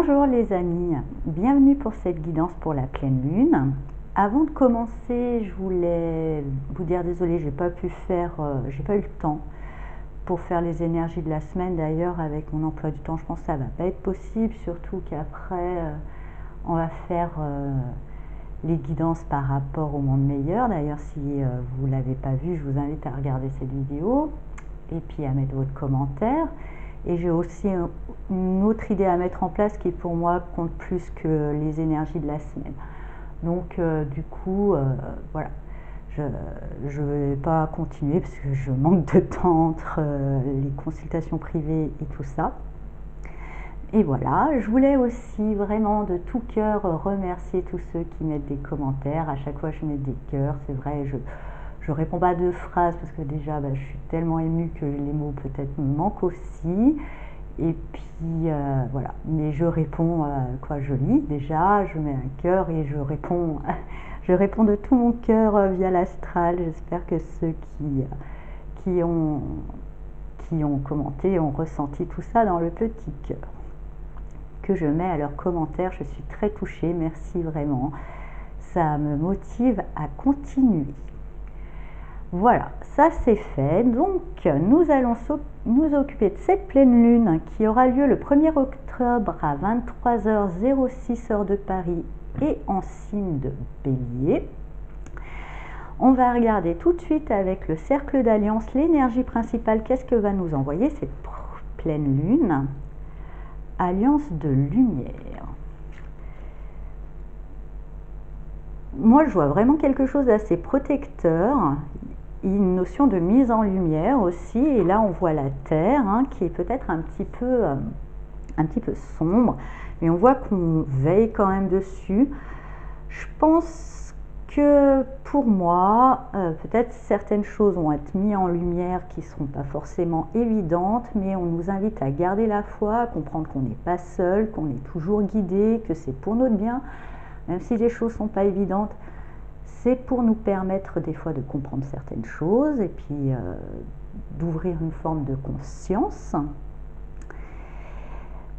Bonjour les amis, bienvenue pour cette guidance pour la pleine lune. Avant de commencer, je voulais vous dire désolé, j'ai pas eu le temps pour faire les énergies de la semaine. D'ailleurs, avec mon emploi du temps, je pense que ça va pas être possible, surtout qu'après on va faire les guidances par rapport au monde meilleur. D'ailleurs, si vous l'avez pas vu, je vous invite à regarder cette vidéo et puis à mettre votre commentaire. Et j'ai aussi une autre idée à mettre en place qui pour moi compte plus que les énergies de la semaine. Donc du coup, voilà, je ne vais pas continuer parce que je manque de temps entre les consultations privées et tout ça. Et voilà, je voulais aussi vraiment de tout cœur remercier tous ceux qui mettent des commentaires. À chaque fois, je mets des cœurs. C'est vrai, je réponds pas de phrases parce que déjà, je suis tellement émue que les mots peut-être me manquent aussi. Et puis voilà, mais je réponds quoi, je lis déjà, je mets un cœur et je réponds, je réponds de tout mon cœur via l'astral. J'espère que ceux qui ont commenté ont ressenti tout ça dans le petit cœur que je mets à leurs commentaires. Je suis très touchée, merci vraiment. Ça me motive à continuer. Voilà, ça c'est fait. Donc nous allons nous occuper de cette pleine lune qui aura lieu le 1er octobre à 23h06 heure de Paris et en signe de Bélier. On va regarder tout de suite avec le cercle d'alliance l'énergie principale. Qu'est-ce que va nous envoyer cette pleine lune? Alliance de lumière. Moi je vois vraiment quelque chose d'assez protecteur, une notion de mise en lumière aussi, et là on voit la terre qui est peut-être un petit peu sombre, mais on voit qu'on veille quand même dessus. Je pense que pour moi, peut-être certaines choses vont être mises en lumière qui ne seront pas forcément évidentes, mais on nous invite à garder la foi, à comprendre qu'on n'est pas seul, qu'on est toujours guidé, que c'est pour notre bien, même si les choses ne sont pas évidentes. C'est pour nous permettre des fois de comprendre certaines choses et puis d'ouvrir une forme de conscience.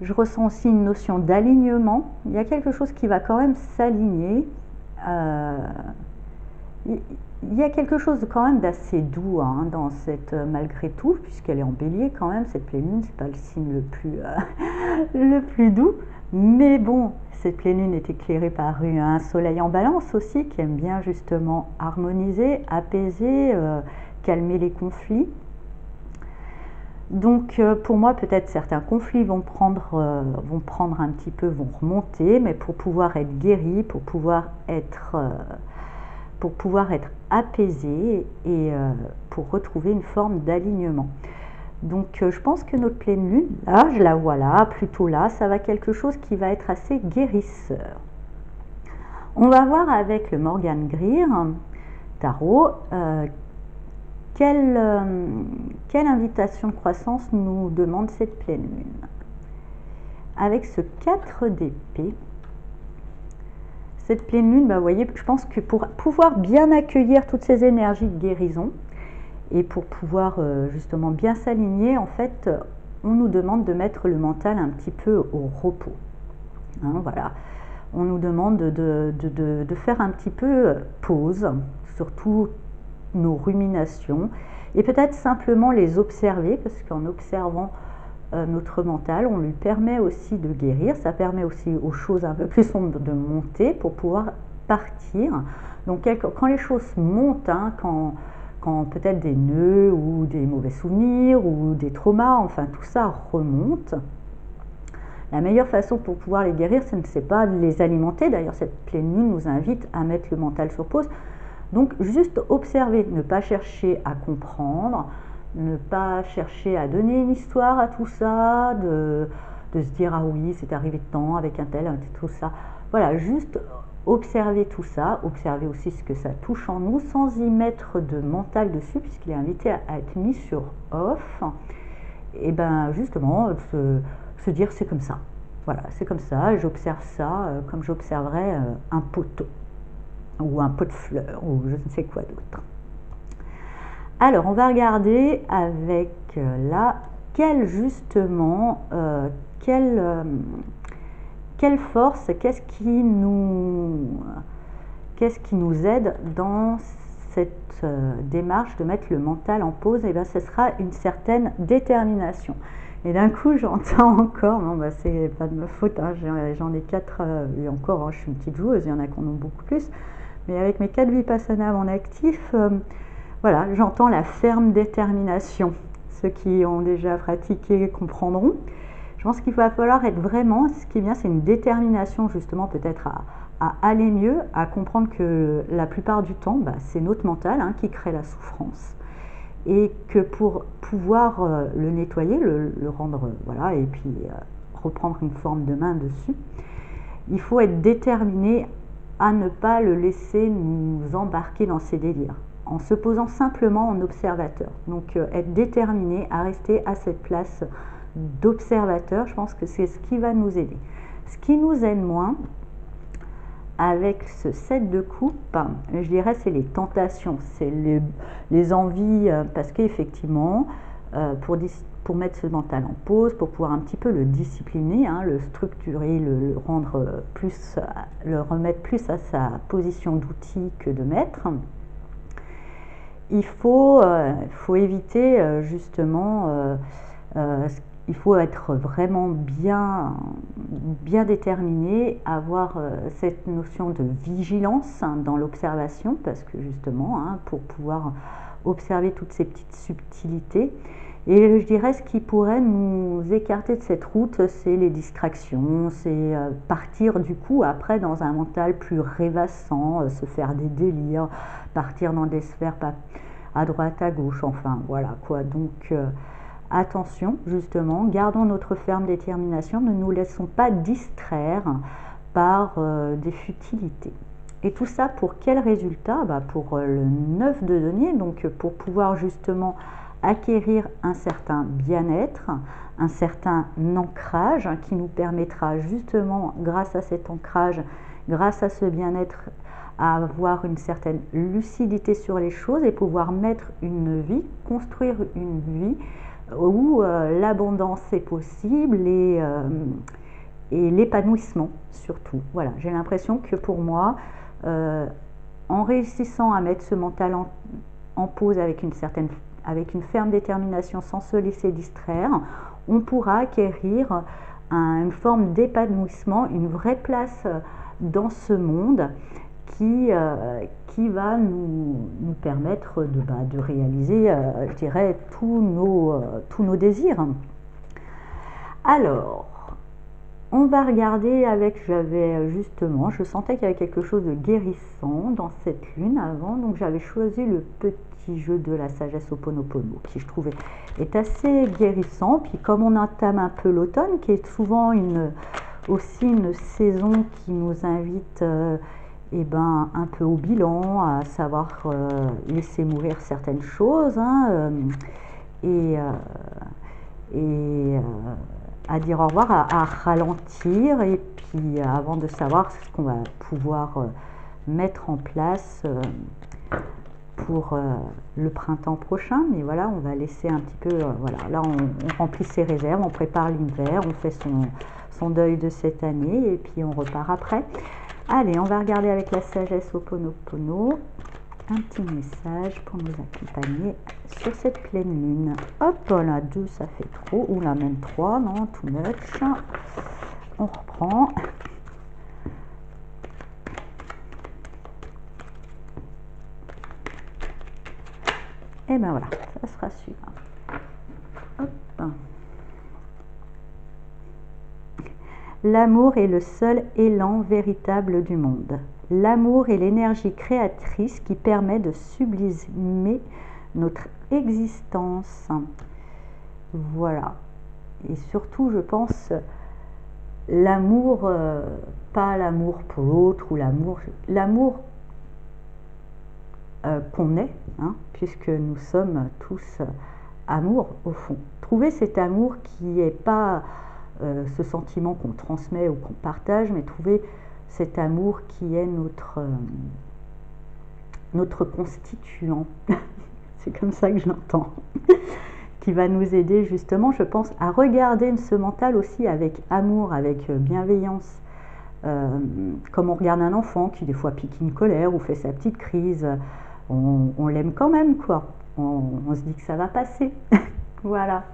Je ressens aussi une notion d'alignement. Il y a quelque chose qui va quand même s'aligner. Il y a quelque chose quand même d'assez doux dans cette, malgré tout, puisqu'elle est en bélier quand même, cette pleine lune, c'est pas le signe le plus doux. Mais bon, cette pleine lune est éclairée par un soleil en balance aussi, qui aime bien justement harmoniser, apaiser, calmer les conflits. Donc pour moi, peut-être certains conflits vont prendre un petit peu, vont remonter, mais pour pouvoir être guéris, pour pouvoir être apaisé et pour retrouver une forme d'alignement. Donc je pense que notre pleine lune, là, je la vois là, plutôt là, ça va quelque chose qui va être assez guérisseur. On va voir avec le Morgan Greer Tarot quelle invitation de croissance nous demande cette pleine lune. Avec ce 4 d'épée, cette pleine lune, vous voyez, je pense que pour pouvoir bien accueillir toutes ces énergies de guérison, et pour pouvoir justement bien s'aligner, en fait, on nous demande de mettre le mental un petit peu au repos. Voilà. On nous demande de faire un petit peu pause sur toutes nos ruminations et peut-être simplement les observer, parce qu'en observant notre mental, on lui permet aussi de guérir. Ça permet aussi aux choses un peu plus sombres de monter pour pouvoir partir. Donc quand les choses montent, quand peut-être des nœuds ou des mauvais souvenirs ou des traumas, enfin tout ça remonte, la meilleure façon pour pouvoir les guérir, ce n'est pas de les alimenter. D'ailleurs, cette pleine lune nous invite à mettre le mental sur pause. Donc juste observer, ne pas chercher à comprendre, ne pas chercher à donner une histoire à tout ça, de se dire ah oui c'est arrivé de temps avec un tel, tout ça. Voilà, juste observer tout ça, observer aussi ce que ça touche en nous sans y mettre de mental dessus, puisqu'il est invité à être mis sur off. Et ben justement se dire c'est comme ça. Voilà, c'est comme ça, j'observe ça comme j'observerais un poteau ou un pot de fleurs ou je ne sais quoi d'autre. Alors on va regarder avec là quelle quelle force, qu'est-ce qui nous aide dans cette démarche de mettre le mental en pause? Et bien, ce sera une certaine détermination. Et d'un coup, j'entends encore, non, bah, c'est pas de ma faute, hein, j'en ai 4, et encore, hein, je suis une petite joueuse, il y en a qui en ont beaucoup plus, mais avec mes 4 Vipassana en actif, voilà, j'entends la ferme détermination. Ceux qui ont déjà pratiqué comprendront. Je pense qu'il va falloir être vraiment, ce qui est bien, c'est une détermination justement peut-être à aller mieux, à comprendre que la plupart du temps, bah, c'est notre mental hein, qui crée la souffrance. Et que pour pouvoir le nettoyer, le rendre, voilà, et puis reprendre une forme de main dessus, il faut être déterminé à ne pas le laisser nous embarquer dans ces délires, en se posant simplement en observateur. Donc être déterminé à rester à cette place d'observateur, je pense que c'est ce qui va nous aider. Ce qui nous aide moins, avec ce set de coupe, je dirais c'est les tentations, c'est les envies, parce qu'effectivement, pour mettre ce mental en pause, pour pouvoir un petit peu le discipliner, hein, le structurer, le rendre plus, le remettre plus à sa position d'outil que de maître, il faut éviter justement il faut être vraiment bien déterminé, avoir cette notion de vigilance hein, dans l'observation, parce que justement, hein, pour pouvoir observer toutes ces petites subtilités. Et je dirais ce qui pourrait nous écarter de cette route, c'est les distractions, c'est partir du coup après dans un mental plus rêvassant, se faire des délires, partir dans des sphères à droite, à gauche, enfin voilà quoi. Donc attention, justement, gardons notre ferme détermination, ne nous laissons pas distraire par des futilités. Et tout ça pour quel résultat? Pour le 9 de denier, donc pour pouvoir justement acquérir un certain bien-être, un certain ancrage qui nous permettra justement, grâce à cet ancrage, grâce à ce bien-être, à avoir une certaine lucidité sur les choses et pouvoir mettre une vie, construire une vie où l'abondance est possible et l'épanouissement surtout. Voilà, j'ai l'impression que pour moi, en réussissant à mettre ce mental en pause avec une ferme détermination sans se laisser distraire, on pourra acquérir une forme d'épanouissement, une vraie place dans ce monde qui va nous permettre de réaliser, je dirais, tous nos désirs. Alors, on va regarder je sentais qu'il y avait quelque chose de guérissant dans cette lune avant, donc j'avais choisi le petit jeu de la sagesse Ho'oponopono, qui je trouvais est assez guérissant, puis comme on entame un peu l'automne, qui est souvent aussi une saison qui nous invite un peu au bilan, à savoir laisser mourir certaines choses, hein, et à dire au revoir, à ralentir, et puis avant de savoir ce qu'on va pouvoir mettre en place pour le printemps prochain. Mais voilà, on va laisser un petit peu, voilà, là on remplit ses réserves, on prépare l'hiver, on fait son deuil de cette année, et puis on repart après. Allez, on va regarder avec la sagesse Ho'oponopono un petit message pour nous accompagner sur cette pleine lune. Hop là, 2 ça fait trop, ou là même 3, non, too much. On reprend. Et ben voilà, ça sera suivant. Hop. L'amour est le seul élan véritable du monde. L'amour est l'énergie créatrice qui permet de sublimer notre existence. Voilà. Et surtout, je pense, l'amour, pas l'amour pour l'autre, ou l'amour qu'on est, hein, puisque nous sommes tous amour au fond. Trouver cet amour qui n'est pas ce sentiment qu'on transmet ou qu'on partage, mais trouver cet amour qui est notre constituant. C'est comme ça que je l'entends. Qui va nous aider justement, je pense, à regarder ce mental aussi avec amour, avec bienveillance, Comme on regarde un enfant qui des fois pique une colère ou fait sa petite crise, on l'aime quand même, quoi. On se dit que ça va passer. Voilà.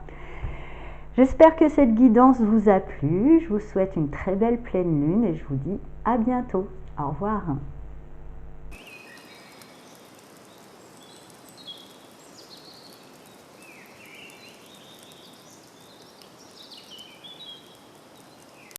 J'espère que cette guidance vous a plu. Je vous souhaite une très belle pleine lune et je vous dis à bientôt. Au revoir.